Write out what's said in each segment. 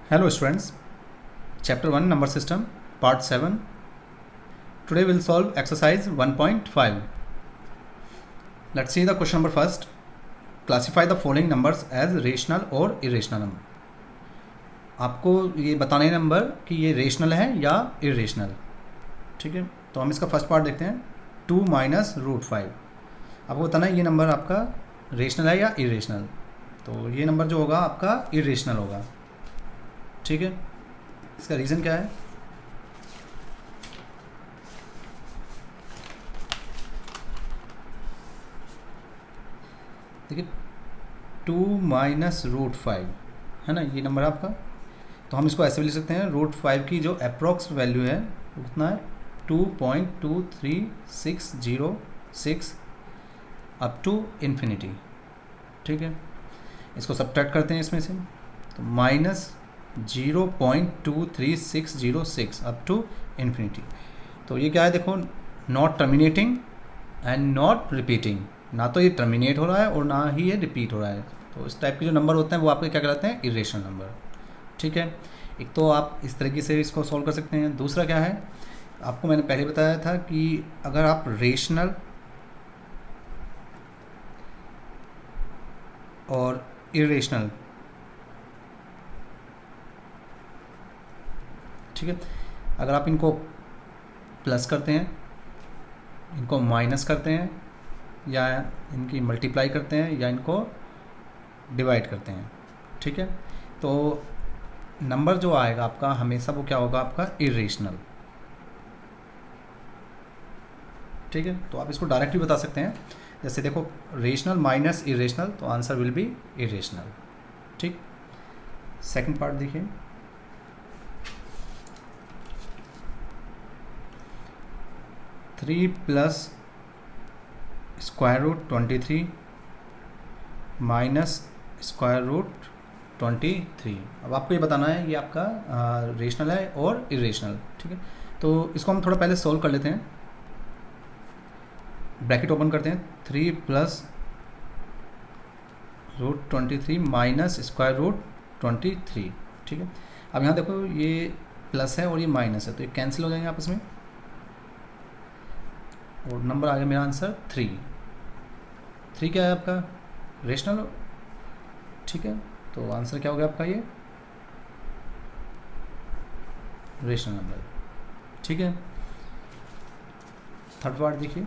Hello students, chapter 1 number system part 7. Today we'll solve exercise 1.5. Let's see the question number first. Classify the following numbers as rational or irrational number. आपको ये बताना है number कि ये rational है या irrational. ठीक है, तो हम इसका फर्स्ट पार्ट देखते हैं. 2 माइनस रूट 5. आपको बताना है ये नंबर आपका रेशनल है या इरेशनल. तो ये नंबर जो होगा आपका इरेशनल होगा. ठीक है, इसका रीज़न क्या है? देखिए 2 माइनस रूट 5 है ना, ये नंबर आपका. तो हम इसको ऐसे भी लिख सकते हैं, रूट 5 की जो अप्रॉक्स वैल्यू है उतना है 2.23606 अप टू इन्फिनिटी. ठीक है, इसको सब्ट्रैक्ट करते हैं इसमें से, तो माइनस 0.23606 अप टू इन्फिनिटी. तो ये क्या है, देखो, not terminating and not repeating. ना तो ये टर्मिनेट हो रहा है और ना ही ये रिपीट हो रहा है. तो इस टाइप के जो नंबर होते हैं वो आपके क्या कहलाते हैं, इरेशनल नंबर. ठीक है, एक तो आप इस तरीके से इसको सॉल्व कर सकते हैं. दूसरा क्या है, आपको मैंने पहले बताया था कि अगर आप रेशनल और इरेशनल, ठीक है, अगर आप इनको प्लस करते हैं, इनको माइनस करते हैं, या इनकी मल्टीप्लाई करते हैं, या इनको डिवाइड करते हैं, ठीक है, तो नंबर जो आएगा आपका हमेशा वो क्या होगा, आपका इरेशनल. ठीक है, तो आप इसको डायरेक्ट भी बता सकते हैं. जैसे देखो, रेशनल माइनस इरेशनल, तो आंसर विल बी इरेशनल. ठीक, सेकंड पार्ट देखिए. 3 plus square root 23 minus square root 23. अब आपको ये बताना है ये आपका रेशनल है और इरेशनल. ठीक है, तो इसको हम थोड़ा पहले सोल्व कर लेते हैं. ब्रैकेट ओपन करते हैं, 3 plus root 23 minus square root 23. ठीक है, अब यहाँ देखो ये प्लस है और ये माइनस है, तो ये कैंसिल हो जाएंगे आपस में, और नंबर आ गया मेरा आंसर 3. 3 क्या है आपका, रेशनल. ठीक है, तो आंसर क्या हो गया आपका, ये रेशनल नंबर. ठीक है, थर्ड पार्ट देखिए.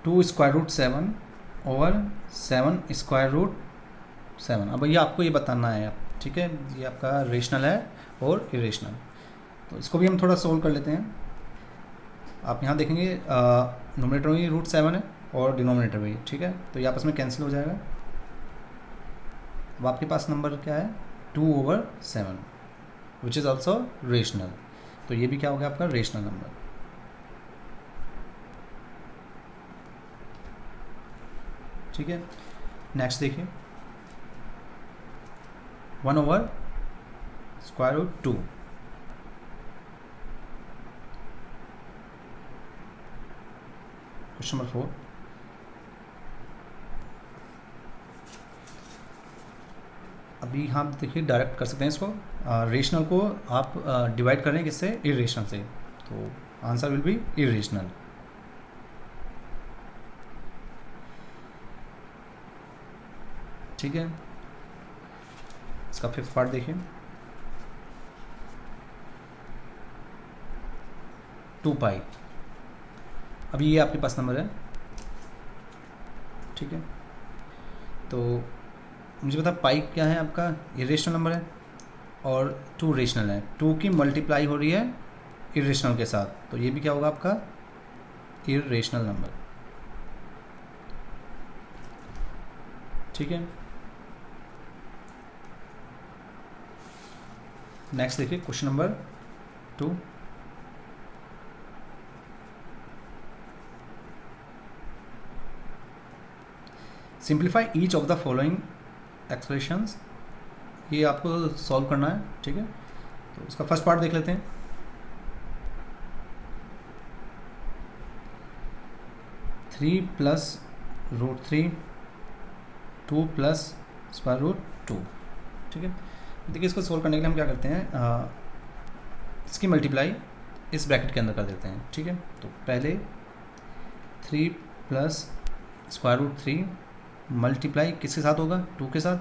Two square root 7 over 7 square root 7. अब ये आपको ये बताना है. ठीक है, ये आपका रेशनल है और इरेशनल. तो इसको भी हम थोड़ा सोल्व कर लेते हैं. आप यहाँ देखेंगे नोमिनेटर में रूट 7 है और डिनोमिनेटर में. ठीक है, तो ये आपस में कैंसिल हो जाएगा. अब आपके पास नंबर क्या है, 2 over 7 which is also rational. तो ये भी क्या हो गया आपका रेशनल नंबर. ठीक है, नेक्स्ट देखिए, 1 over square root 2. Question number 4. अभी हम देखिए डायरेक्ट कर सकते हैं इसको. रेशनल को आप डिवाइड कर रहे हैं किससे, इरेशनल से, तो आंसर विल बी इरेशनल. ठीक है, इसका फिफ्थ पार्ट देखिए. 2 पाई. अभी ये आपके पास नंबर है. ठीक है, तो मुझे पता पाई क्या है आपका, इरेशनल नंबर है, और 2 रेशनल है. 2 की मल्टीप्लाई हो रही है इरेशनल के साथ, तो ये भी क्या होगा आपका इरेशनल नंबर. ठीक है, नेक्स्ट देखिए question number 2. Simplify each of the following expressions. ये आपको सॉल्व करना है. ठीक है, तो इसका फर्स्ट पार्ट देख लेते हैं. 3 प्लस √3 2 प्लस स्क्वायर रूट 2। ठीक है, देखिए इसको सोल्व करने के लिए हम क्या करते हैं, इसकी मल्टीप्लाई इस ब्रैकेट के अंदर कर देते हैं। ठीक है, तो पहले 3 प्लस स्क्वायर रूट 3 मल्टीप्लाई किसके साथ होगा, 2 के साथ,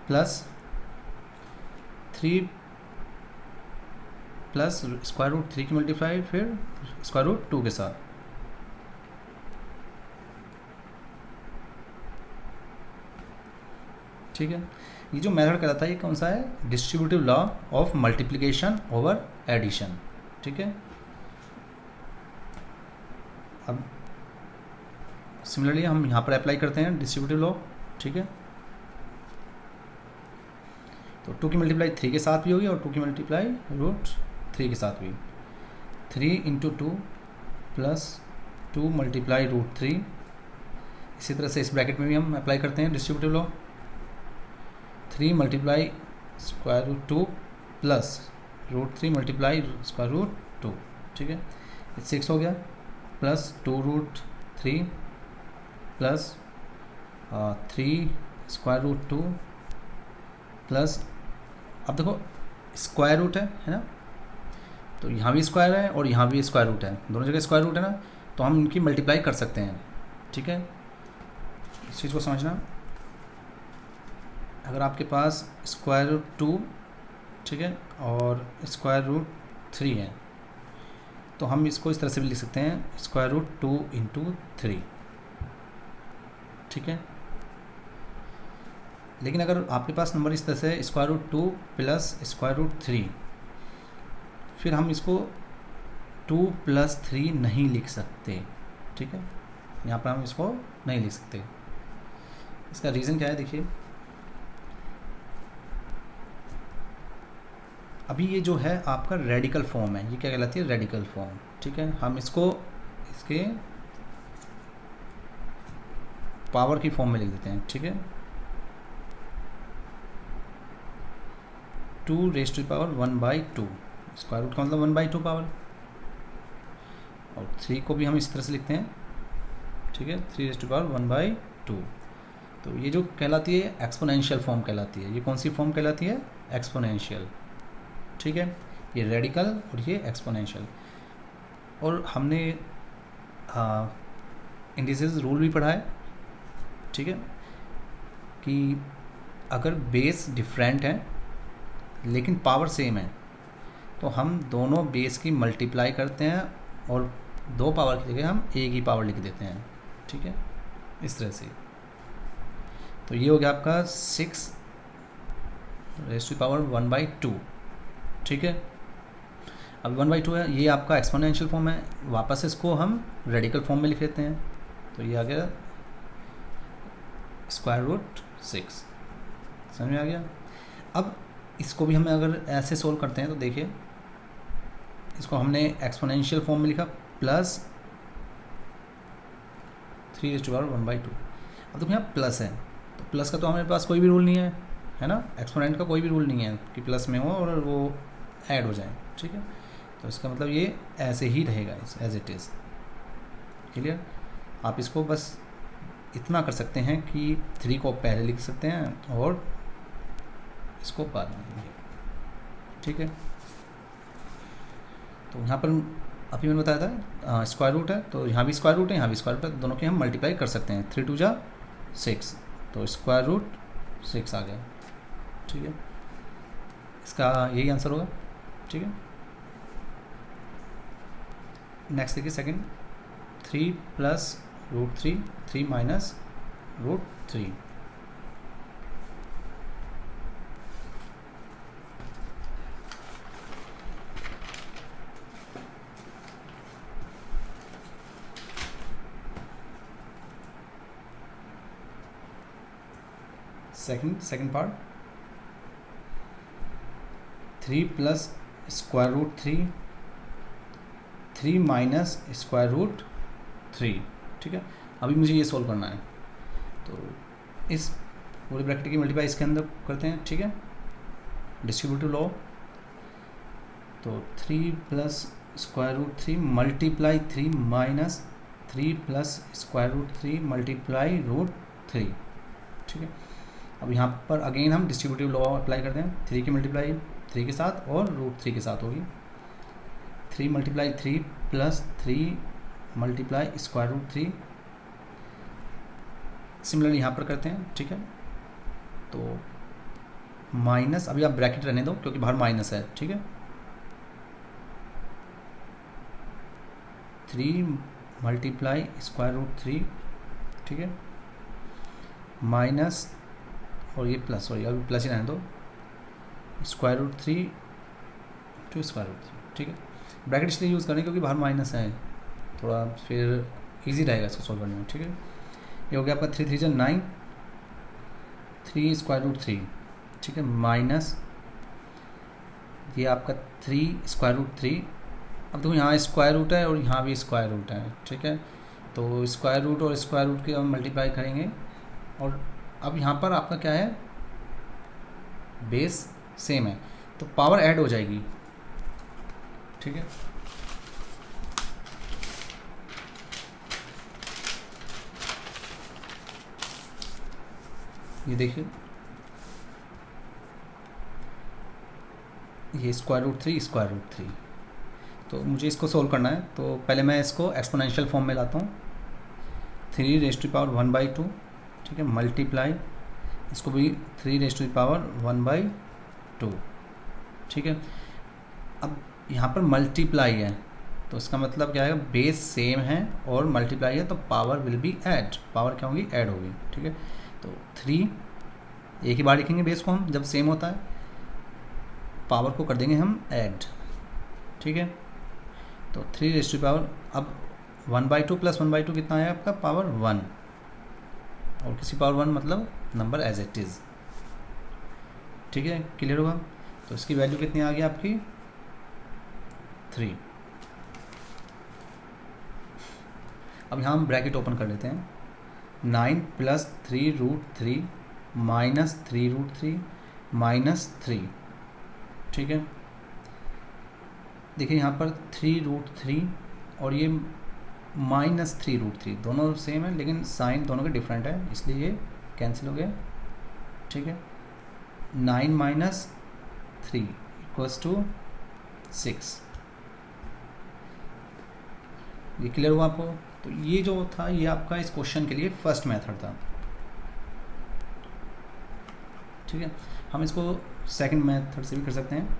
प्लस 3 प्लस स्क्वायर रूट 3 की मल्टीप्लाई फिर स्क्वायर रूट 2 के साथ। ठीक है, ये जो मेथड कहलाता है ये कौन सा है, distributive law of multiplication over addition. ठीक है, अब सिमिलरली हम यहाँ पर अप्लाई करते हैं डिस्ट्रीब्यूटिव लॉ। ठीक है, तो 2 की मल्टीप्लाई 3 के साथ भी होगी और 2 की मल्टीप्लाई √3 के साथ भी। 3 इंटू 2 प्लस 2 मल्टीप्लाई √3। इसी तरह से इस ब्रैकेट में भी हम अप्लाई करते हैं distributive law. 3 multiply square root 2 plus √3 multiply square root 2। ठीक है, 6 हो गया, plus 2√3 plus 3 square root 2 plus, अब देखो स्क्वायर रूट है ना, तो यहाँ भी स्क्वायर है और यहाँ भी स्क्वायर रूट है, दोनों जगह स्क्वायर रूट है ना, तो हम इनकी मल्टीप्लाई कर सकते हैं। ठीक है, इस चीज़ को समझना, अगर आपके पास स्क्वायर रूट 2, ठीक है, और स्क्वायर रूट 3 है, तो हम इसको इस तरह से भी लिख सकते हैं, स्क्वायर रूट 2 इंटू 3। ठीक है, लेकिन अगर आपके पास नंबर इस तरह से square root 2 plus square root 3, फिर हम इसको 2 प्लस 3 नहीं लिख सकते। ठीक है, यहाँ पर हम इसको नहीं लिख सकते। इसका रीज़न क्या है, देखिए अभी ये जो है आपका रेडिकल फॉर्म है, ये क्या कहलाती है, रेडिकल फॉर्म। ठीक है, हम इसको इसके पावर की फॉर्म में लिख देते हैं। ठीक है, 2 रेज़ टू पावर 1/2, स्क्वायर रूट का मतलब 1/2 पावर, और 3 को भी हम इस तरह से लिखते हैं। ठीक है, 3 रेज़ टू पावर 1/2। तो ये जो कहलाती है एक्सपोनेंशियल फॉर्म कहलाती है। ये कौन सी फॉर्म कहलाती है, एक्सपोनेंशियल। ठीक है, ये रेडिकल और ये एक्सपोनेंशियल। और हमने इंडिसेस रूल भी पढ़ा है। ठीक है, कि अगर बेस डिफरेंट है लेकिन पावर सेम है, तो हम दोनों बेस की मल्टीप्लाई करते हैं और 2 पावर की जगह हम एक ही पावर लिख देते हैं। ठीक है, इस तरह से। तो ये हो गया आपका 6 रेज़ टू पावर 1/2। ठीक है, अब 1/2 है, ये आपका एक्सपोनेंशियल फॉर्म है, वापस इसको हम रेडिकल फॉर्म में लिख लेते हैं। तो ये आ गया स्क्वायर रूट 6। समझ में आ गया। अब इसको भी हमें अगर ऐसे सोल्व करते हैं तो देखिए, इसको हमने एक्सपोनेंशियल फॉर्म में लिखा, प्लस 3 रेज़ टू पावर 1/2। अब देखो यहाँ प्लस है, तो प्लस का तो हमारे पास कोई भी रूल नहीं है ना, एक्सपोनेंट का कोई भी रूल नहीं है कि प्लस में हो और वो ऐड हो जाए। ठीक है, तो इसका मतलब ये ऐसे ही रहेगा, एज इट इज़। क्लियर, आप इसको बस इतना कर सकते हैं कि 3 को पहले लिख सकते हैं और इसको बाद में लिखेंगे। ठीक है, तो यहाँ पर अभी मैंने बताया था स्क्वायर रूट है, तो यहाँ भी स्क्वायर रूट है, यहाँ भी स्क्वायर रूट है, दोनों के हम मल्टीप्लाई कर सकते हैं। 3 2 जा 6, तो स्क्वायर रूट 6 आ गया। ठीक है, इसका यही आंसर होगा। ठीक है, नेक्स्ट देखिए second, 3 plus √3, 3 minus √3। Second part, 3 plus square root 3, 3 minus square root 3। ठीक है, अभी मुझे ये सोल्व करना है, तो इस पूरे ब्रैकेट की मल्टीप्लाई इसके अंदर करते हैं। ठीक है, डिस्ट्रीब्यूटिव लॉ, तो 3 plus square root 3 multiply 3 minus 3 plus square root 3 multiply root 3, ठीक है। अब यहाँ पर अगेन हम डिस्ट्रीब्यूटिव लॉ अप्लाई करते हैं, 3 की मल्टीप्लाई 3 के साथ और रूट 3 के साथ होगी, 3 multiply 3 plus 3 multiply square root 3। Similarly यहाँ पर करते हैं, ठीक है। तो माइनस, अभी आप ब्रैकेट रहने दो क्योंकि बाहर माइनस है, ठीक है। 3 मल्टीप्लाई स्क्वायर रूट 3, ठीक है, माइनस और ये प्लस, सॉरी अभी प्लस ही रहने दो, square root 3 to square root 3, ठीक है। ब्रैकेट इसलिए यूज़ करें क्योंकि बाहर माइनस है, थोड़ा फिर इजी रहेगा इसको सॉल्व करने में, ठीक है। ये हो गया आपका 3 3 9, 3 स्क्वायर रूट 3, ठीक है, माइनस ये आपका 3 स्क्वायर रूट 3। अब देखो यहाँ स्क्वायर रूट है और यहाँ भी स्क्वायर रूट है, ठीक है। तो स्क्वायर रूट और स्क्वायर रूट के हम मल्टीप्लाई करेंगे और अब यहाँ पर आपका क्या है, बेस सेम है तो पावर ऐड हो जाएगी, ठीक है। ये देखिए, ये स्क्वायर रूट 3 स्क्वायर रूट 3, तो मुझे इसको सोल्व करना है। तो पहले मैं इसको एक्सपोनेंशियल फॉर्म में लाता हूँ, 3 रेज़ टू पावर 1/2, ठीक है, मल्टीप्लाई इसको भी 3 रेज़ टू पावर 1/2, ठीक है। अब यहाँ पर मल्टीप्लाई है तो इसका मतलब क्या है, बेस सेम है और मल्टीप्लाई है तो power will be add, power क्या होगी, ऐड होगी, ठीक है। तो 3 एक ही बार लिखेंगे बेस को हम, जब सेम होता है पावर को कर देंगे हम ऐड, ठीक है। तो 3 रेज़ टू पावर, अब 1/2 प्लस 1/2 कितना है आपका, पावर 1, और किसी पावर 1 मतलब नंबर एज इट इज़, ठीक है। क्लियर होगा। तो इसकी वैल्यू कितनी आ गई आपकी, 3। अब यहाँ हम ब्रैकेट ओपन कर लेते हैं, 9 plus 3 root 3 minus 3 root 3 minus 3, ठीक है। देखिए यहाँ पर 3 रूट 3 और ये माइनस 3 रूट 3 दोनों सेम है लेकिन साइन दोनों के डिफरेंट है, इसलिए ये कैंसिल हो गया, ठीक है। 9 माइनस 3 इक्वल्स टू 6। ये क्लियर हुआ आपको। तो ये जो था ये आपका इस क्वेश्चन के लिए फर्स्ट मेथड था, ठीक है। हम इसको सेकंड मेथड से भी कर सकते हैं।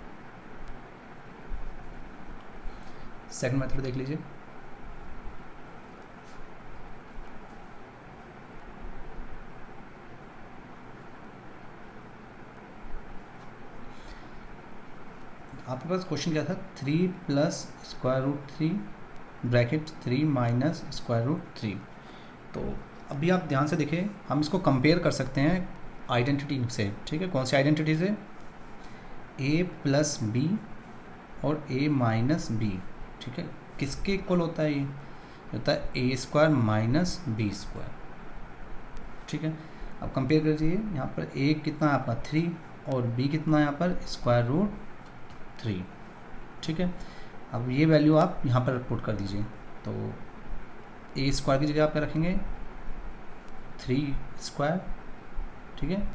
सेकंड मेथड देख लीजिए, आपके पास क्वेश्चन क्या था, 3 plus square root 3 bracket 3 minus square root 3। तो अभी आप ध्यान से देखें, हम इसको कंपेयर कर सकते हैं आइडेंटिटी से, ठीक है। कौन सी आइडेंटिटी से, a प्लस बी और a माइनस बी, ठीक है। किसके इक्वल होता है, ये होता है a square minus B square, ठीक है। अब कंपेयर करिए, यहाँ पर a कितना है आपका 3 और b कितना है यहाँ पर स्क्वायर रूट 3, ठीक है। अब ये वैल्यू आप यहाँ पर पुट कर दीजिए, तो a स्क्वायर की जगह आप क्या रखेंगे, 3 स्क्वायर, ठीक है,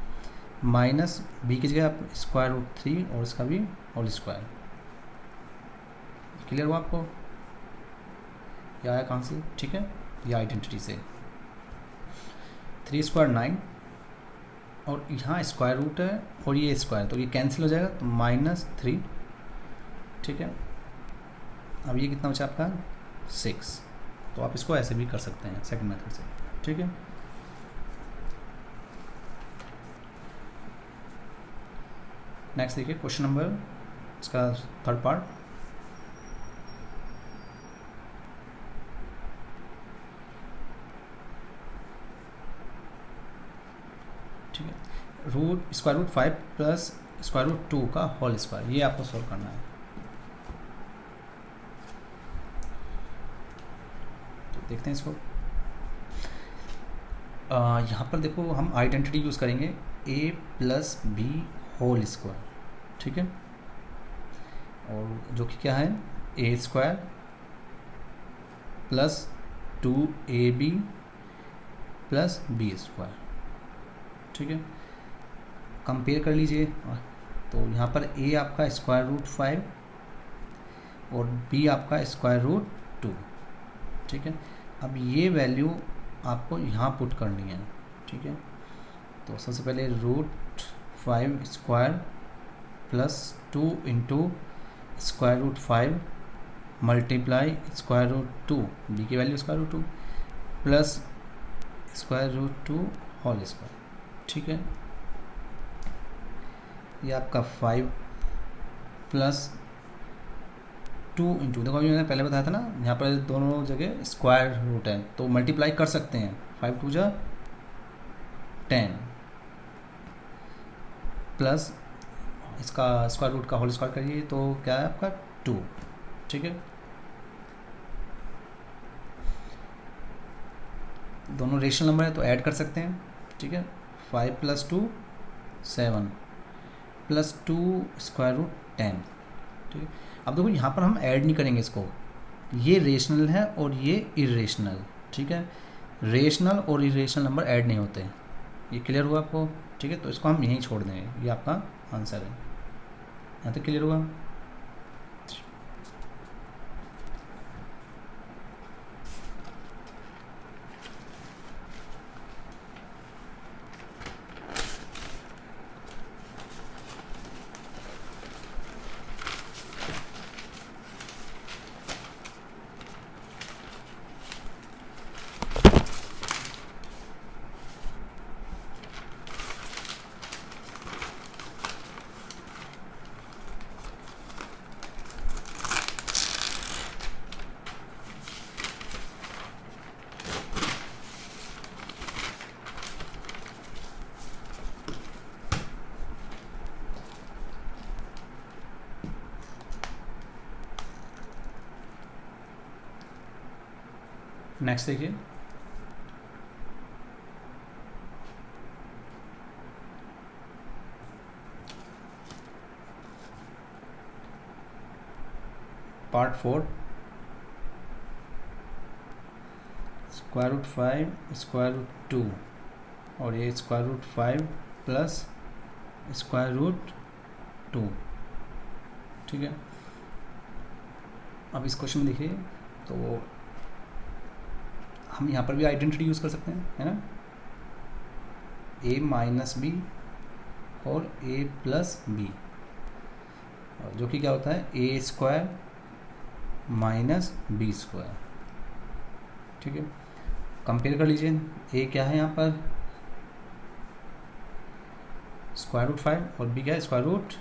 माइनस b की जगह आप स्क्वायर रूट 3 और इसका भी होल स्क्वायर। क्लियर हुआ आपको, ये आया कहाँ से, ठीक है, ये आइडेंटिटी से। 3 स्क्वायर 9 और यहाँ स्क्वायर रूट है और ये स्क्वायर, तो ये कैंसिल हो जाएगा, तो -3, ठीक है। अब ये कितना बचा आपका 6। तो आप इसको ऐसे भी कर सकते हैं सेकंड मेथड से, ठीक है। नेक्स्ट देखिए क्वेश्चन नंबर, इसका थर्ड पार्ट, ठीक है। Root square root 5 plus square root 2 का होल स्क्वायर, ये आपको सॉल्व करना है। तो देखते हैं इसको, यहाँ पर देखो हम आइडेंटिटी यूज़ करेंगे a plus B whole square, ठीक है, और जो कि क्या है a square plus 2ab plus B square. ठीक है, कंपेयर कर लीजिए। तो यहाँ पर a आपका स्क्वायर रूट 5 और b आपका स्क्वायर रूट 2। ठीक है, अब ये वैल्यू आपको यहाँ पुट करनी है। ठीक है, तो सबसे पहले root 5 square plus 2 into square root 5 multiply square root 2, B की value square root 2 plus square root 2 whole square. ठीक है, ये आपका 5 प्लस 2 इंटू, देखो अभी मैंने पहले बताया था ना, यहाँ पर दोनों जगह स्क्वायर रूट है तो मल्टीप्लाई कर सकते हैं। 5 2 जा 10 प्लस इसका स्क्वायर रूट का होल स्क्वायर करिए तो क्या है आपका 2। ठीक है, दोनों रेशनल नंबर है तो ऐड कर सकते हैं। ठीक है, 5 प्लस 2 7 प्लस 2 स्क्वायर रूट 10। ठीक है, अब देखो यहाँ पर हम ऐड नहीं करेंगे इसको, ये रेशनल है और ये इरेशनल। ठीक है, रेशनल और इरेशनल नंबर ऐड नहीं होते, ये क्लियर हुआ आपको। ठीक है, तो इसको हम यहीं छोड़ देंगे, ये आपका आंसर है। यहाँ तक क्लियर हुआ। नेक्स्ट देखिए, part 4 square root 5 square root 2 और ये square root 5 plus square root 2। ठीक है, अब इस क्वेश्चन में देखिए तो हम यहाँ पर भी आइडेंटिटी यूज़ कर सकते हैं, है ना, a माइनस बी और a प्लस बी, जो कि क्या होता है a square minus B square. ठीक है, कंपेयर कर लीजिए, a क्या है यहाँ पर स्क्वायर रूट 5 और b क्या है स्क्वायर रूट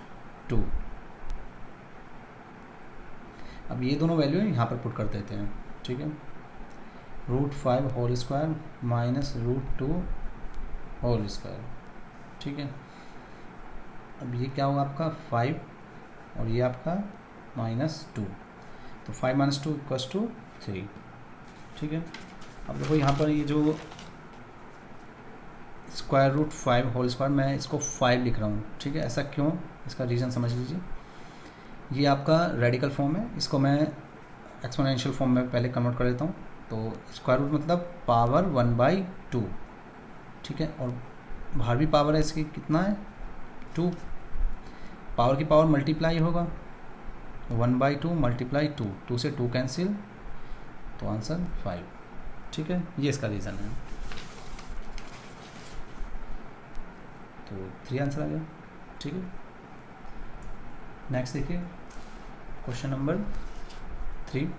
2। अब ये दोनों वैल्यू यहाँ पर पुट कर देते हैं। ठीक है, root 5 whole square minus root 2 whole square. ठीक है, अब ये क्या होगा आपका 5 और ये आपका -2, तो 5 - 2 = 3। ठीक है, अब देखो यहाँ पर ये जो स्क्वायर रूट 5 होल स्क्वायर, मैं इसको 5 लिख रहा हूँ। ठीक है, ऐसा क्यों, इसका रीज़न समझ लीजिए। ये आपका रेडिकल फॉर्म है, इसको मैं एक्सपोनेंशियल फॉर्म में पहले कन्वर्ट कर देता हूँ। तो स्क्वायर रूट मतलब पावर 1/2। ठीक है, और बाहर भी पावर है इसकी, कितना है 2, पावर की पावर मल्टीप्लाई होगा 1/2 मल्टीप्लाई 2, 2 से 2 कैंसिल, तो आंसर 5। ठीक है, ये इसका रीज़न है। तो 3 आंसर आ गया। ठीक है, नेक्स्ट देखिए question number 3।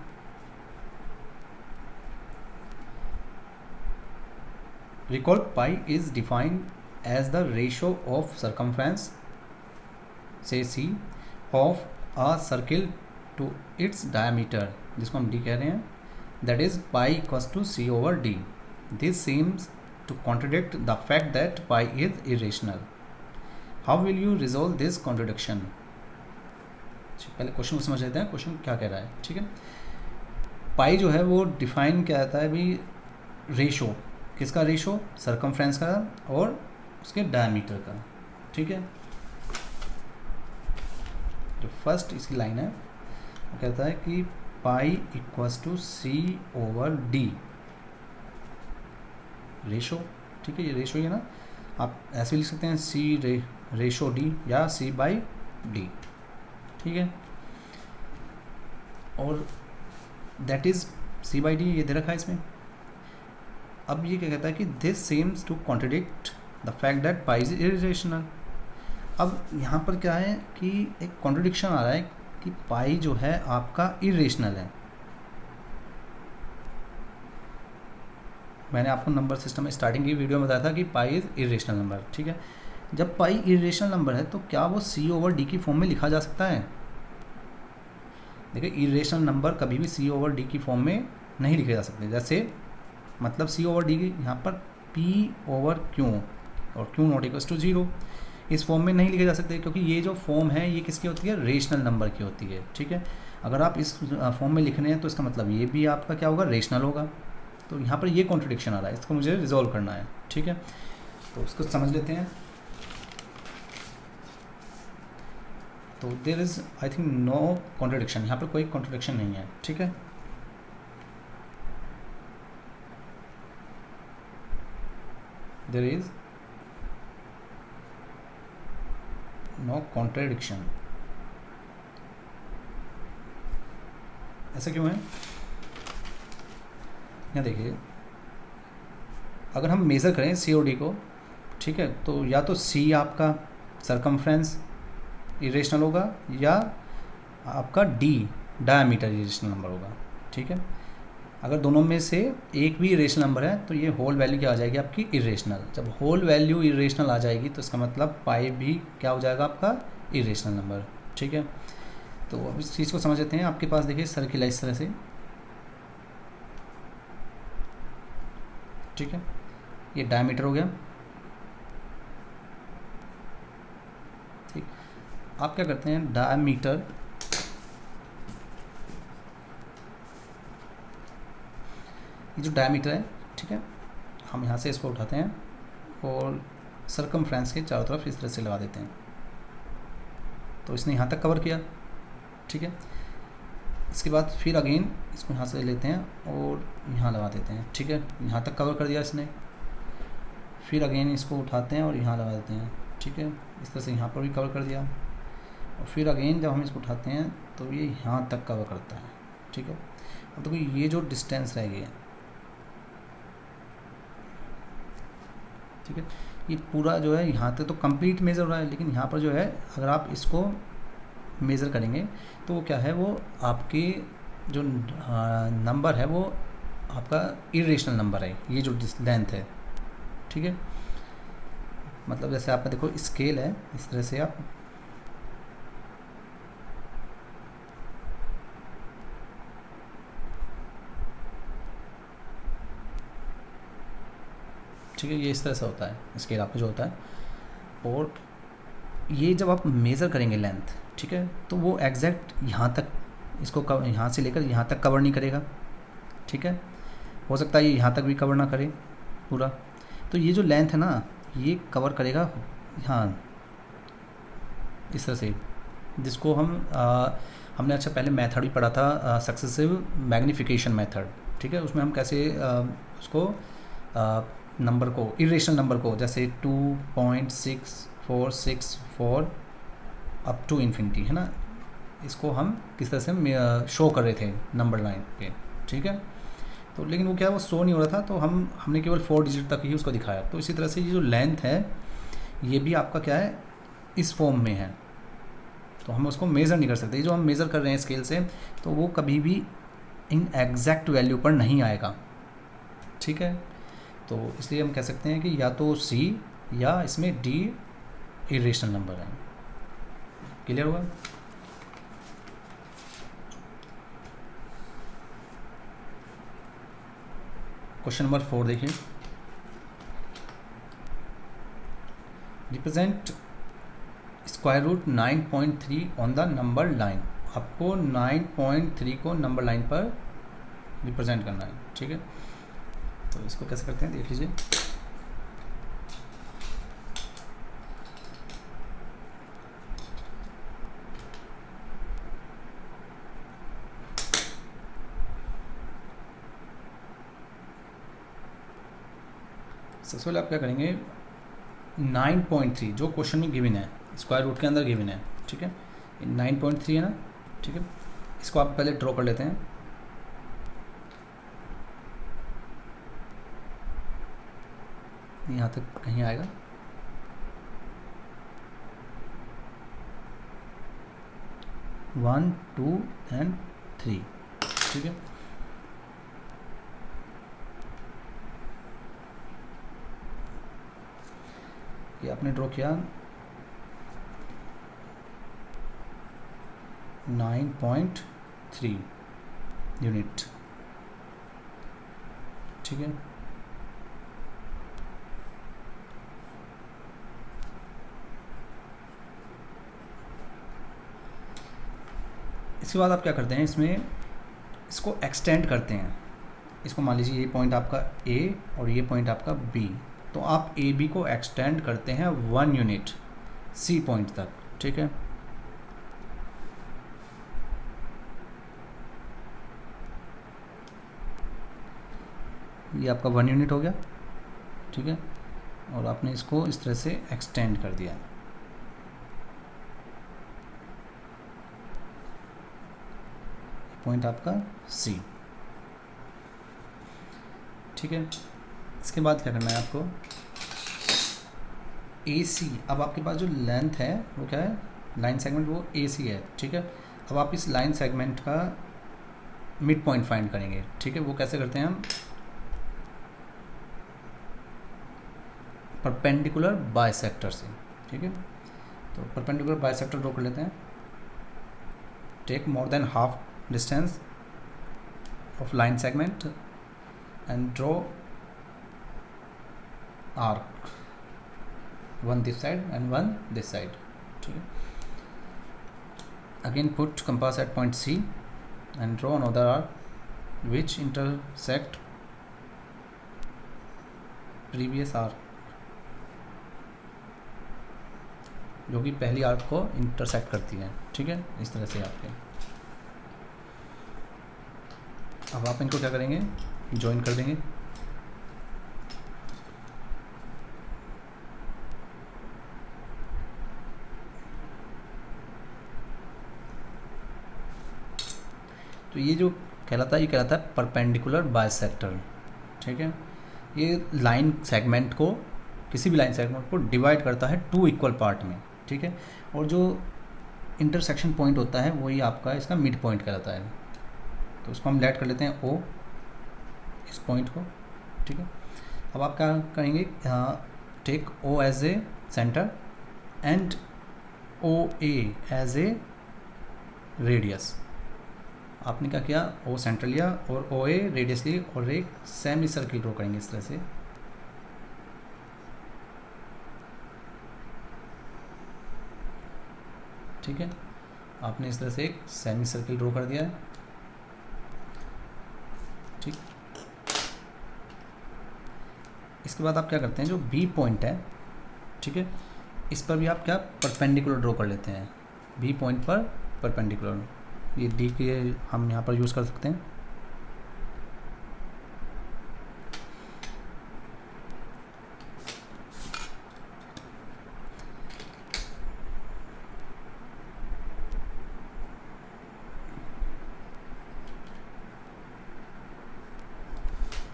Recall pi is defined as the ratio of circumference, say C, of a circle to its diameter, जिसको हम d कह रहे हैं, that is pi equals to C over d. This seems to contradict the fact that pi is irrational. How will you resolve this contradiction? पहले question को समझ लेते हैं, क्वेश्चन क्या कह रहा है। ठीक है, पाई जो है वो डिफाइन क्या आता है भाई, रेशो, किसका रेशो, सरकमफ्रेंस का और उसके डायमीटर का। ठीक है, जो फर्स्ट इसकी लाइन है वो कहता है कि पाई इक्वल्स टू C/D, रेशो, ठीक है, ये रेशो ही है ना, आप ऐसे भी लिख सकते हैं C रेशो D या C/D, ठीक है। और दैट इज़ C/D ये दे रखा है इसमें। अब ये क्या कहता है कि this seems to contradict the fact that pi is irrational. अब यहाँ पर क्या है कि एक कॉन्ट्रडिक्शन आ रहा है कि पाई जो है आपका इरेशनल है। मैंने आपको नंबर सिस्टम में स्टार्टिंग की वीडियो में बताया था कि पाई इज इरेशनल नंबर, ठीक है। जब पाई इरेशनल नंबर है तो क्या वो C/D की फॉर्म में लिखा जा सकता है? देखिए, इरेशनल नंबर कभी भी C/D की फॉर्म में नहीं लिखे जा सकते। जैसे मतलब C/D यहाँ पर P/Q और Q नॉट इक्वल्स टू 0 इस फॉर्म में नहीं लिखे जा सकते, क्योंकि ये जो फॉर्म है ये किसकी होती है? रेशनल नंबर की होती है, ठीक है। अगर आप इस फॉर्म में लिखने हैं तो इसका मतलब ये भी आपका क्या होगा? रेशनल होगा। तो यहाँ पर ये कॉन्ट्रडिक्शन आ रहा है, इसको मुझे रिजॉल्व करना है, ठीक है। तो उसको समझ लेते हैं। तो there is I think no contradiction, यहाँ पर कोई कॉन्ट्रडिक्शन नहीं है, ठीक है। There is no contradiction. ऐसा क्यों है? यहाँ देखिए, अगर हम मेज़र करें C/D को, ठीक है, तो या तो C आपका सरकमफ्रेंस इरेशनल होगा या आपका D डायमीटर इरेशनल नंबर होगा, ठीक है। अगर दोनों में से एक भी इरेशनल नंबर है तो ये होल वैल्यू क्या आ जाएगी आपकी? इरेशनल। जब होल वैल्यू इरेशनल आ जाएगी तो इसका मतलब पाई भी क्या हो जाएगा आपका? इरेशनल नंबर, ठीक है। तो अब इस चीज़ को समझ लेते हैं। आपके पास देखिए सर्किल है इस तरह से, ठीक है, ये डायमीटर हो गया, ठीक। आप क्या करते हैं? डायमीटर, ये जो डायमीटर है, ठीक है, हम यहाँ से इसको उठाते हैं और सरकमफ्रेंस के चारों तरफ इस तरह से लगा देते हैं। तो इसने यहाँ तक कवर किया, ठीक है। इसके बाद फिर अगेन इसको यहाँ से लेते हैं और यहाँ लगा देते हैं, ठीक है। यहाँ तक कवर कर दिया इसने, फिर अगेन इसको उठाते हैं और यहाँ लगा देते हैं, ठीक है। इस तरह से यहाँ पर भी कवर कर दिया और फिर अगेन जब हम इसको उठाते हैं तो ये यहाँ तक कवर करता है, ठीक है। अब तो ये जो डिस्टेंस रह गया, ठीक है, ये पूरा जो है यहाँ तक तो कंप्लीट मेज़र हो रहा है, लेकिन यहाँ पर जो है अगर आप इसको मेज़र करेंगे तो वो क्या है? वो आपके जो नंबर है वो आपका इरेशनल नंबर है, ये जो लेंथ है, ठीक है। मतलब जैसे आपका देखो स्केल है, इस तरह से आप ठीक है, ये इस तरह से होता है स्केल आपका जो होता है। और ये जब आप मेज़र करेंगे लेंथ, ठीक है, तो वो एग्जैक्ट यहाँ तक इसको यहाँ से लेकर यहाँ तक कवर नहीं करेगा, ठीक है। हो सकता है ये यहाँ तक भी कवर ना करे पूरा। तो ये जो लेंथ है ना, ये कवर करेगा हाँ इस तरह से, जिसको हम हमने अच्छा पहले मेथड भी पढ़ा था, सक्सेसिव मैग्नीफिकेशन मेथड, ठीक है। उसमें हम कैसे उसको नंबर को, इरेशनल नंबर को, जैसे 2.6464 अप टू इन्फिनिटी, है ना, इसको हम किस तरह से शो कर रहे थे नंबर लाइन पे, ठीक है। तो लेकिन वो क्या है, वो शो नहीं हो रहा था, तो हमने केवल 4 डिजिट तक ही उसको दिखाया। तो इसी तरह से ये जो लेंथ है ये भी आपका क्या है? इस फॉर्म में है, तो हम उसको मेज़र नहीं कर सकते। जो हम मेज़र कर रहे हैं स्केल से, तो वो कभी भी इन एग्जैक्ट वैल्यू पर नहीं आएगा, ठीक है। तो इसलिए हम कह सकते हैं कि या तो C या इसमें D इरेशनल नंबर है। क्लियर हुआ? क्वेश्चन नंबर 4 देखिए, represent square root 9.3 on the number line. आपको 9.3 को नंबर लाइन पर रिप्रेजेंट करना है, ठीक है। तो इसको कैसे करते हैं देख लीजिए। सबसे पहले आप क्या करेंगे, 9.3 जो क्वेश्चन में गिवन है, स्क्वायर रूट के अंदर गिवन है, ठीक है, 9.3 है ना, ठीक है, इसको आप पहले ड्रॉ कर लेते हैं। यहाँ तक कहीं आएगा, वन, टू एंड थ्री, ठीक है। ये आपने ड्रॉ किया 9.3 यूनिट, ठीक है। इसके बाद आप क्या करते हैं, इसमें इसको एक्सटेंड करते हैं। इसको मान लीजिए ये पॉइंट आपका ए और ये पॉइंट आपका बी, तो आप ए बी को एक्सटेंड करते हैं 1 यूनिट सी पॉइंट तक, ठीक है। ये आपका 1 यूनिट हो गया, ठीक है, और आपने इसको इस तरह से एक्सटेंड कर दिया। पॉइंट आपका सी, ठीक है। इसके बाद क्या करना है आपको, ए सी, अब आपके पास जो लेंथ है वो क्या है, लाइन सेगमेंट, वो ए सी है, ठीक है। अब आप इस लाइन सेगमेंट का मिड पॉइंट फाइंड करेंगे, ठीक है। वो कैसे करते हैं हम, परपेंडिकुलर बाइसेक्टर से, ठीक है। तो परपेंडिकुलर बाइसेक्टर ड्रॉ कर लेते हैं। Take more than half distance of line segment and draw arc, one this side and one this side, ठीक है। Again put compass at point C and draw another arc which intersect previous arc, जो कि पहली arc को intersect करती है, ठीक है। इस तरह से आपके, अब आप इनको क्या करेंगे, ज्वाइन कर देंगे। तो ये जो कहलाता है, ये कहलाता है परपेंडिकुलर बाइसेक्टर, ठीक है। ये लाइन सेगमेंट को, किसी भी लाइन सेगमेंट को डिवाइड करता है 2 इक्वल पार्ट में, ठीक है। और जो इंटरसेक्शन पॉइंट होता है वही आपका इसका मिड पॉइंट कहलाता है। तो उसको हम लेट कर लेते हैं ओ, इस पॉइंट को, ठीक है। अब आप क्या करेंगे, take O as a centre and O A as a radius. आपने क्या किया, ओ सेंटर लिया और ओ ए रेडियस ली और एक सेमी सर्किल ड्रॉ करेंगे इस तरह से, ठीक है। आपने इस तरह से एक सेमी सर्किल ड्रॉ कर दिया है, ठीक। इसके बाद आप क्या करते हैं, जो बी पॉइंट है, ठीक है, इस पर भी आप क्या परपेंडिकुलर ड्रॉ कर लेते हैं, बी पॉइंट पर परपेंडिकुलर। ये डी के हम यहाँ पर यूज़ कर सकते हैं,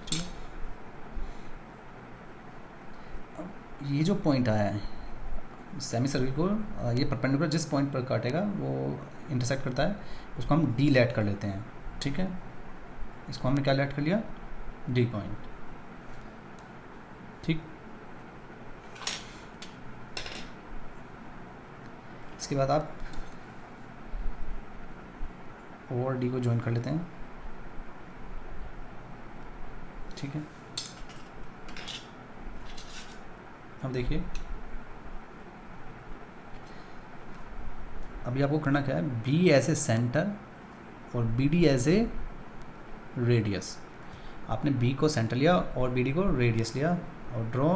ठीक है। ये जो पॉइंट आया है सेमी सर्किल को, ये परपेंडिकुलर जिस पॉइंट पर काटेगा वो इंटरसेक्ट करता है, उसको हम डी लेट कर लेते हैं, ठीक है। इसको हमने क्या लेट कर लिया, डी पॉइंट, ठीक। इसके बाद आप ओ और डी को ज्वाइन कर लेते हैं, ठीक है। अब देखिए, अभी आपको करना क्या है, बी एज ए सेंटर और B D as a radius. आपने बी को सेंटर लिया और बी डी को रेडियस लिया और ड्रॉ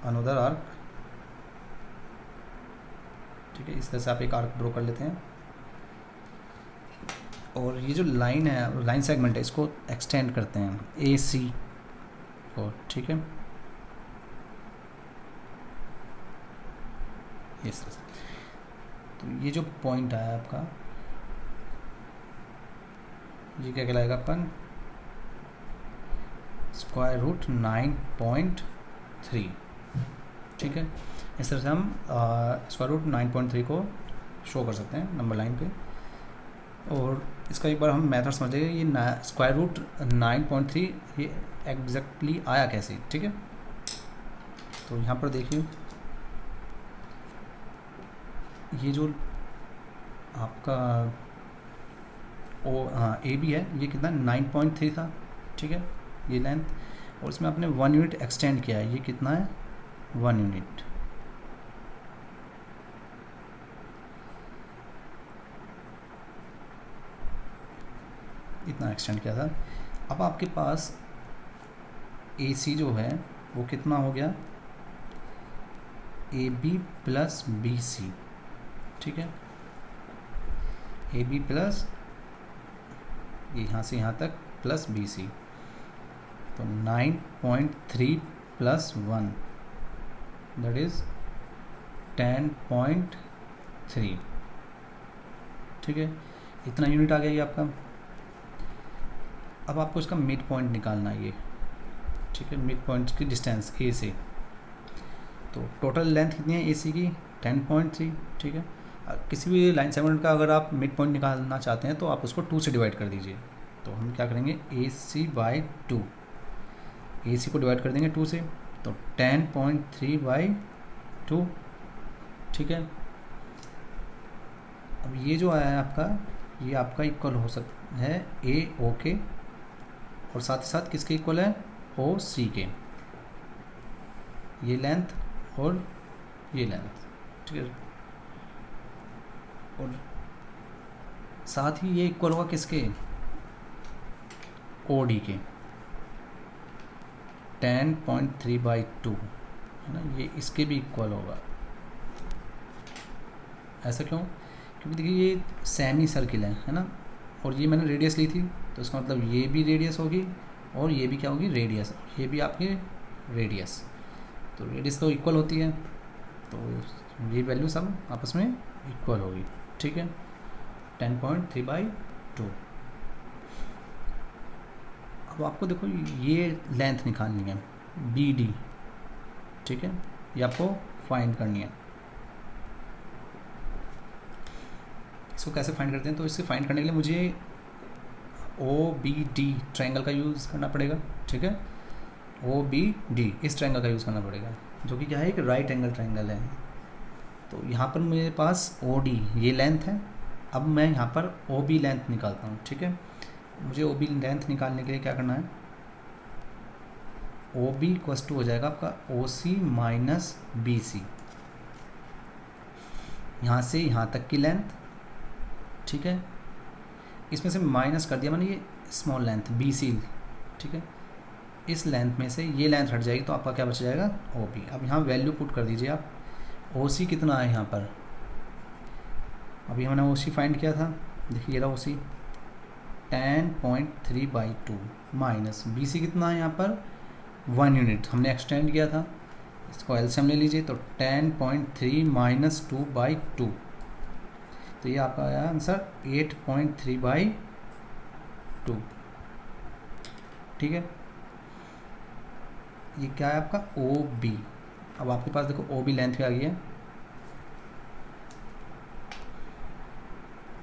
अनदर आर्क, ठीक है। इस तरह से आप एक आर्क ड्रॉ कर लेते हैं और ये जो लाइन है, लाइन सेगमेंट है, इसको एक्सटेंड करते हैं ए सी को, ठीक है। इस तरह से। तो ये जो पॉइंट आया आपका, ये क्या कहलाएगा अपन, स्क्वायर रूट 9.3, ठीक है। इस तरह से हम स्क्वायर रूट 9.3 को शो कर सकते हैं नंबर लाइन पे। और इसका एक बार हम मेथड समझ लेंगे, ये स्क्वायर रूट 9.3 ये एग्जैक्टली आया कैसे, ठीक है। तो यहाँ पर देखिए, ये जो आपका ए बी है, ये कितना 9.3 था, ठीक है, ये लेंथ, और इसमें आपने 1 यूनिट एक्सटेंड किया है, ये कितना है 1 यूनिट। इतना एक्सटेंड किया था। अब आपके पास ए सी जो है वो कितना हो गया, A B plus B C, ठीक है, ए बी प्लस यहाँ से यहाँ तक प्लस बी सी, तो 9.3 प्लस 1 दैट इज़ 10.3, ठीक है, इतना यूनिट आ गया ये आपका। अब आपको इसका मिड पॉइंट निकालना है ये, ठीक है, मिड पॉइंट की डिस्टेंस ए से। तो टोटल लेंथ कितनी है ए सी की 10.3, ठीक है। किसी भी लाइन सेगमेंट का अगर आप मिड पॉइंट निकालना चाहते हैं तो आप उसको 2 से डिवाइड कर दीजिए। तो हम क्या करेंगे, ए सी बाई 2, ए सी को डिवाइड कर देंगे 2 से, तो 10.3 बाई 2, ठीक है। अब ये जो आया है आपका, ये आपका इक्वल हो सकता है ए ओ के, और साथ ही साथ किसके इक्वल है, ओ सी के, ये लेंथ और ये लेंथ, ठीक है। और साथ ही ये इक्वल होगा किसके, ओ डी के, 10.3 बाई 2, है ना, ये इसके भी इक्वल होगा। ऐसा क्यों, क्योंकि देखिए ये सेमी सर्किल है ना, और ये मैंने रेडियस ली थी, तो इसका मतलब ये भी रेडियस होगी और ये भी क्या होगी, रेडियस, ये भी आपकी रेडियस, तो रेडियस तो इक्वल होती है, तो ये वैल्यू सब आपस में इक्वल होगी, ठीक है, 10.3 बाई 2। अब आपको देखो ये लेंथ निकालनी है बी डी, ठीक है, ये आपको फाइंड करनी है। इसको कैसे फाइंड करते हैं, तो इसे फाइंड करने के लिए मुझे ओ बी डी ट्रायंगल का यूज़ करना पड़ेगा, ठीक है, ओ बी डी इस ट्रायंगल का यूज़ करना पड़ेगा, जो कि क्या है, एक राइट एंगल ट्रायंगल है। तो यहाँ पर मेरे पास ओ डी ये लेंथ है, अब मैं यहाँ पर ओ बी लेंथ निकालता हूँ, ठीक है। मुझे ओ बी लेंथ निकालने के लिए क्या करना है, ओ बी इक्वस टू हो जाएगा आपका ओ सी माइनस बी सी, यहाँ से यहाँ तक की लेंथ, ठीक है, इसमें से माइनस कर दिया मैंने ये स्मॉल लेंथ बी सी, ठीक है, इस लेंथ में से ये लेंथ हट जाएगी, तो आपका क्या बच जाएगा, ओ बी। अब यहाँ वैल्यू पुट कर दीजिए आप, ओ सी कितना है यहाँ पर, अभी हमने ओ सी फाइंड किया था, देखिए ये रहा ओ सी 10.3 बाई 2 माइनस बी सी कितना है यहाँ पर 1 यूनिट हमने एक्सटेंड किया था, इसको एलसीएम ले लीजिए, तो 10.3 माइनस 2 बाई 2, तो ये आपका आया आंसर 8.3 बाई 2, ठीक है। ये क्या है आपका ओ बी। अब आपके पास देखो ओ बी लेंथ भी आ गई है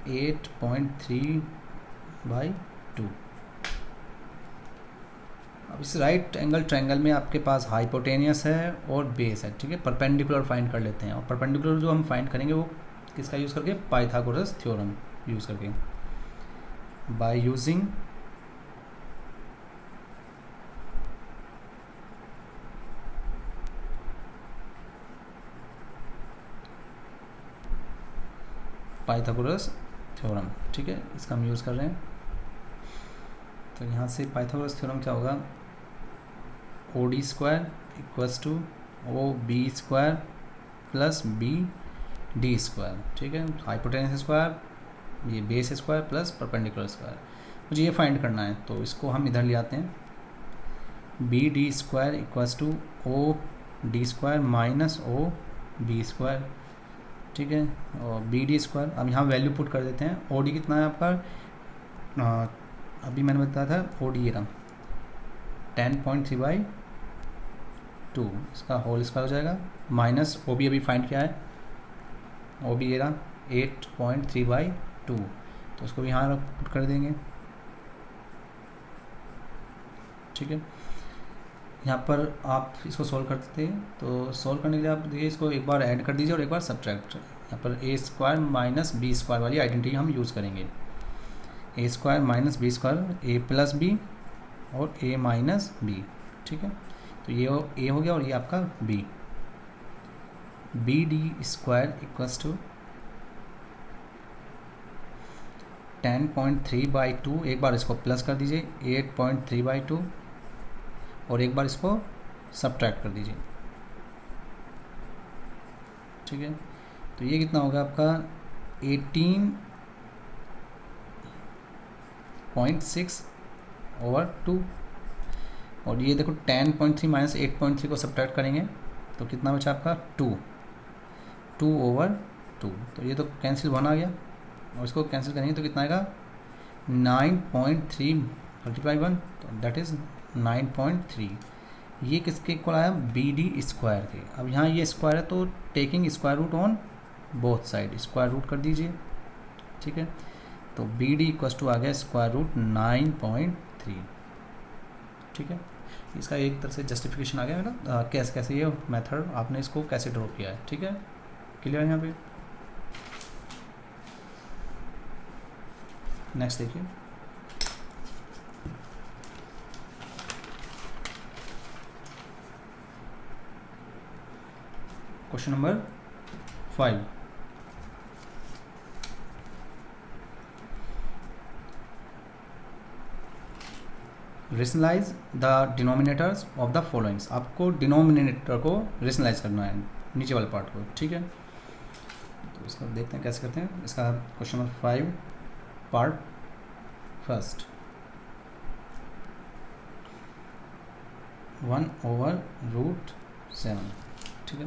8.3 बाई 2। अब इस राइट एंगल ट्रायंगल में आपके पास हाइपोटेनियस है और बेस है, ठीक है। परपेंडिकुलर फाइंड कर लेते हैं, और परपेंडिकुलर जो हम फाइंड करेंगे वो किसका यूज़ करके, पाइथागोरस थ्योरम यूज़ करके, बाय यूजिंग पाइथागोरस थ्योरम, ठीक है, इसका हम यूज़ कर रहे हैं। तो यहाँ से पाइथागोरस थ्योरम क्या होगा, O D square equals to O B square plus B D square, ठीक है, हाइपोटेनस स्क्वायर, ये base square plus perpendicular square. मुझे ये फाइंड करना है, तो इसको हम इधर ले आते हैं, B D square equals to O D square minus O B square, ठीक है, और बी डी स्क्वायर। अब यहाँ वैल्यू पुट कर देते हैं। ओ डी कितना है आपका, अभी मैंने बताया था ओ डी ये रहा 10.3/2, इसका होल स्क्वायर हो जाएगा, माइनस ओ बी अभी फाइंड किया है, ओ बी ये रहा 8.3/2, तो उसको भी यहाँ पुट कर देंगे। ठीक है, यहाँ पर आप इसको सॉल्व करते हैं, तो सॉल्व करने के लिए आप देखिए इसको एक बार ऐड कर दीजिए और एक बार सब्ट्रैक्ट। यहाँ पर ए स्क्वायर माइनस बी स्क्वायर वाली आइडेंटिटी हम यूज़ करेंगे। ए स्क्वायर माइनस बी स्क्वायर, ए प्लस बी और ए माइनस बी। ठीक है, तो ये ए हो गया और ये आपका B. B D square equals to 10.3/2, एक बार इसको प्लस कर दीजिए 8.3/2 और एक बार इसको सब्ट्रैक्ट कर दीजिए। ठीक है, तो ये कितना होगा आपका 18.6/2, और ये देखो 10.3 माइनस 8.3 को सब्ट्रैक्ट करेंगे तो कितना बचा आपका 2/2। तो ये तो कैंसिल 1 आ गया, और इसको कैंसिल करेंगे तो कितना आएगा 9.3 × 1, तो दैट इज़ 9.3। ये किसके इक्वल आया, बी डी स्क्वायर के। अब यहाँ ये स्क्वायर है तो taking square root on both side, square root कर दीजिए। ठीक है, तो बी डी इक्वल्स टू आ गया स्क्वायर रूट 9.3। ठीक है, इसका एक तरह से जस्टिफिकेशन आ गया ना, कैसे कैसे ये मेथड आपने इसको कैसे ड्रॉ किया है। ठीक है, क्लियर है यहाँ पे। नेक्स्ट देखिए, question number 5। Rationalise the denominators of the followings. आपको डिनोमिनेटर को रेशनलाइज करना है, नीचे वाले पार्ट को। ठीक है, तो इसको देखते हैं कैसे करते हैं। इसका क्वेश्चन नंबर 5 पार्ट फर्स्ट, 1/√7। ठीक है,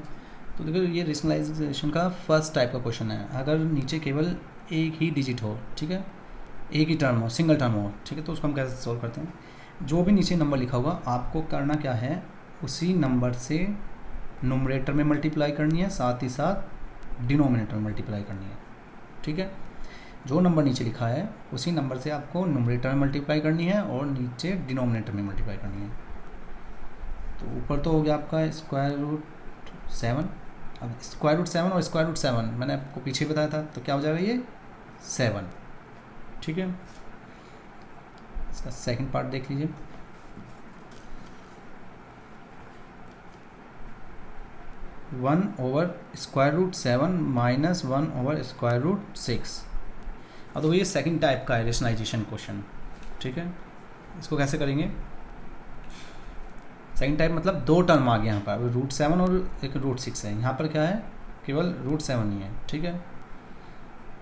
तो देखो ये रेशनलाइजेशन का फर्स्ट टाइप का क्वेश्चन है। अगर नीचे केवल एक ही डिजिट हो, ठीक है, एक ही टर्म हो, सिंगल टर्म हो, ठीक है, तो उसको हम कैसे सॉल्व करते हैं। जो भी नीचे नंबर लिखा होगा आपको करना क्या है, उसी नंबर से नुमरेटर में मल्टीप्लाई करनी है, साथ ही साथ डिनोमिनेटर में मल्टीप्लाई करनी है। ठीक है, जो नंबर नीचे लिखा है उसी नंबर से आपको नुमरेटर में मल्टीप्लाई करनी है और नीचे डिनोमिनेटर में मल्टीप्लाई करनी है। तो ऊपर तो हो गया आपका √7। अब √7 और √7 मैंने आपको पीछे बताया था, तो क्या हो जाएगा ये 7। ठीक है, इसका सेकंड पार्ट देख लीजिए। (1/√7 माइनस 1/√6). अब तो ये सेकंड टाइप का है रेशनलाइजेशन क्वेश्चन। ठीक है, इसको कैसे करेंगे। सेकंड टाइप मतलब दो टर्म आ गया यहाँ पर, √7 और एक √6 है। यहाँ पर क्या है, केवल √7 ही है। ठीक है,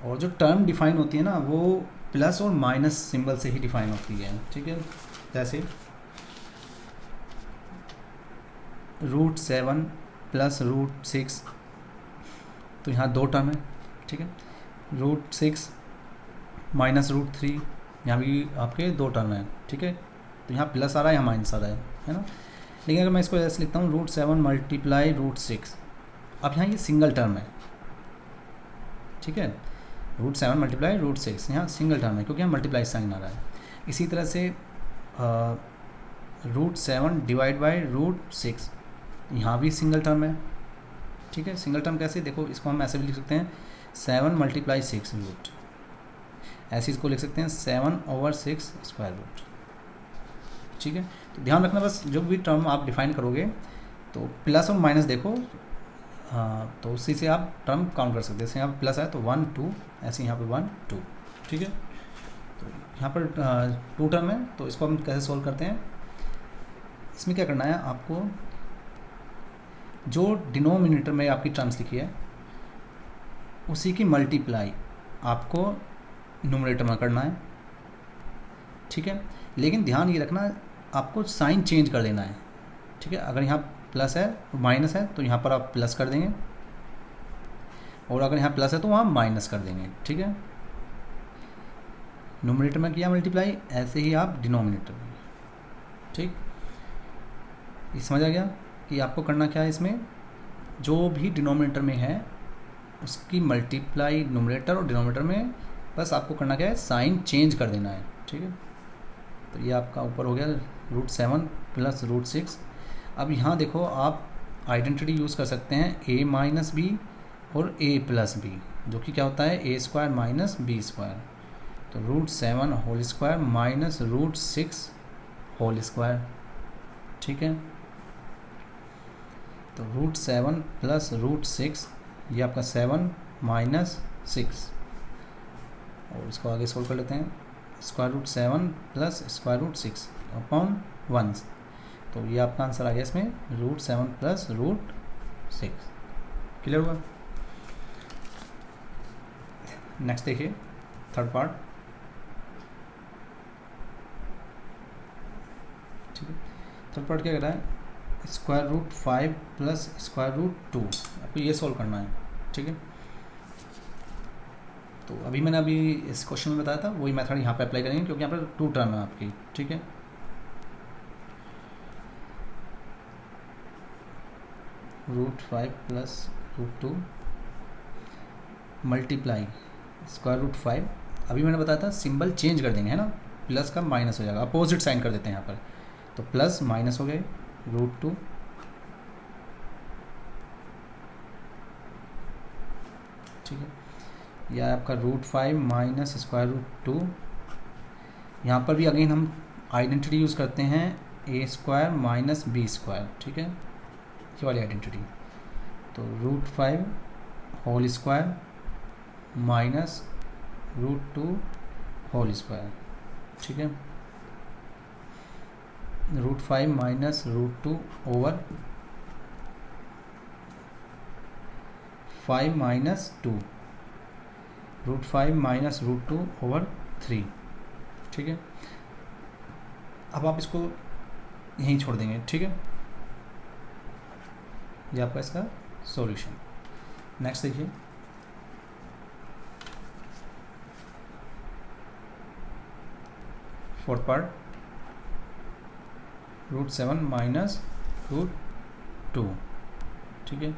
और जो टर्म डिफाइन होती है ना वो प्लस और माइनस सिंबल से ही डिफाइन होती है। ठीक है, जैसे √7 प्लस √6, तो यहाँ दो टर्म है। ठीक है, √6 माइनस √3, यहाँ भी आपके दो टर्म है। ठीक है, तो यहाँ प्लस आ रहा है, यहाँ माइनस आ रहा है ना। लेकिन अगर मैं इसको ऐसे लिखता हूँ √7 मल्टीप्लाई √6, अब यहाँ ये सिंगल टर्म है। ठीक है, √7 मल्टीप्लाई √6 यहाँ सिंगल टर्म है क्योंकि यहाँ मल्टीप्लाई साइन आ रहा है। इसी तरह से √7 डिवाइड बाई √6, यहाँ भी सिंगल टर्म है। ठीक है, सिंगल टर्म कैसे, देखो इसको हम ऐसे भी लिख सकते हैं 7 मल्टीप्लाई 6 रूट, ऐसे इसको लिख सकते हैं 7/6 स्क्वायर रूट। ठीक है, तो ध्यान रखना बस जो भी टर्म आप डिफाइन करोगे तो प्लस और माइनस देखो, तो उसी से आप टर्म काउंट कर सकते हैं। जैसे यहाँ पर प्लस है तो 1 2, ऐसे यहाँ पे 1 2। ठीक है, तो यहाँ पर 2 टर्म है, तो इसको हम कैसे सॉल्व करते हैं। इसमें क्या करना है आपको, जो डिनोमिनेटर में आपकी टर्म्स लिखी है उसी की मल्टीप्लाई आपको न्यूमरेटर में करना है। ठीक है, लेकिन ध्यान ये रखना आपको साइन चेंज कर देना है। ठीक है, अगर यहाँ प्लस है माइनस है तो यहाँ पर आप प्लस कर देंगे, और अगर यहाँ प्लस है तो वहाँ माइनस कर देंगे, ठीक है। न्यूमरेटर में किया मल्टीप्लाई, ऐसे ही आप डिनोमिनेटर में, ठीक। ये समझ आ गया कि आपको करना क्या है, इसमें जो भी डिनोमिनेटर में है उसकी मल्टीप्लाई न्यूमरेटर और डिनोमिनेटर में, बस आपको करना क्या है, साइन चेंज कर देना है, ठीक है। तो ये आपका ऊपर हो गया √7 प्लस √6। अब यहाँ देखो आप आइडेंटिटी यूज़ कर सकते हैं a माइनस बी और a प्लस बी, जो कि क्या होता है a² माइनस b²। तो √7 whole square minus √6 whole square, ठीक है। तो √7 प्लस √6, ये आपका 7 माइनस 6, और इसको आगे सोल्व कर लेते हैं। √7 प्लस √6 अपॉन 1, तो ये आपका आंसर आ गया इसमें √7 प्लस √6। क्लियर हुआ। नेक्स्ट देखिए थर्ड पार्ट, ठीक है। थर्ड पार्ट क्या कर रहा है, √5 प्लस √2, आपको ये सोल्व करना है, ठीक है। तो अभी मैंने इस क्वेश्चन में बताया था वही मेथड यहाँ पे अप्लाई करेंगे, क्योंकि यहाँ पर 2 टर्म है आपकी, ठीक है। √5 प्लस √2 मल्टीप्लाई √5, अभी मैंने बताया था सिंबल चेंज कर देंगे, है ना, प्लस का माइनस हो जाएगा, अपोजिट साइन कर देते हैं यहाँ पर। तो प्लस माइनस हो गए √2, ठीक है। यह आपका √5 माइनस √2। यहाँ पर भी अगेन हम आइडेंटिटी यूज़ करते हैं a² माइनस b², ठीक है, ये वाली आइडेंटिटी। तो √5 whole square minus √2 whole square, ठीक है। √5 minus √2 over 5 minus 2, √5 minus √2 over 3, ठीक है। अब आप इसको यहीं छोड़ देंगे, ठीक है। ये आपका इसका सॉल्यूशन। नेक्स्ट देखिए, फोर्थ पार्ट, √7 माइनस √2, ठीक है।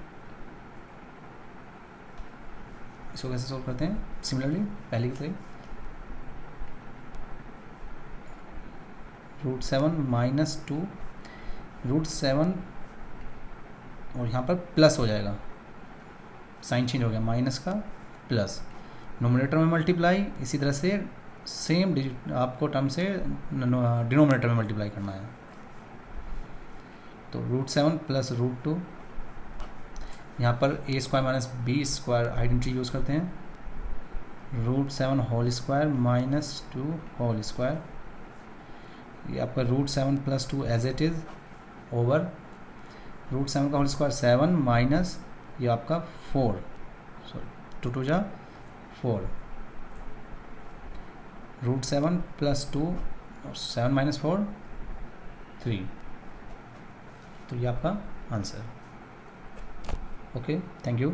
इसको कैसे सोल्व करते हैं, सिमिलरली पहले की तरह √7 माइनस 2, √7 और यहाँ पर प्लस हो जाएगा, साइन चेंज हो गया, माइनस का प्लस, नोमिनेटर में मल्टीप्लाई, इसी तरह से सेम डिजिट आपको टर्म से डिनोमिनेटर में मल्टीप्लाई करना है। तो √7 प्लस √2, यहाँ पर a² minus b² identity use करते हैं, √7 whole square minus 2 whole square, ये आपका √7 plus 2 as it is over √7 का होल स्क्वायर 7 माइनस ये आपका 4, सॉरी 2 2 जा 4, √7 प्लस 2 और 7 माइनस 4 3, तो ये आपका आंसर। Okay, thank you.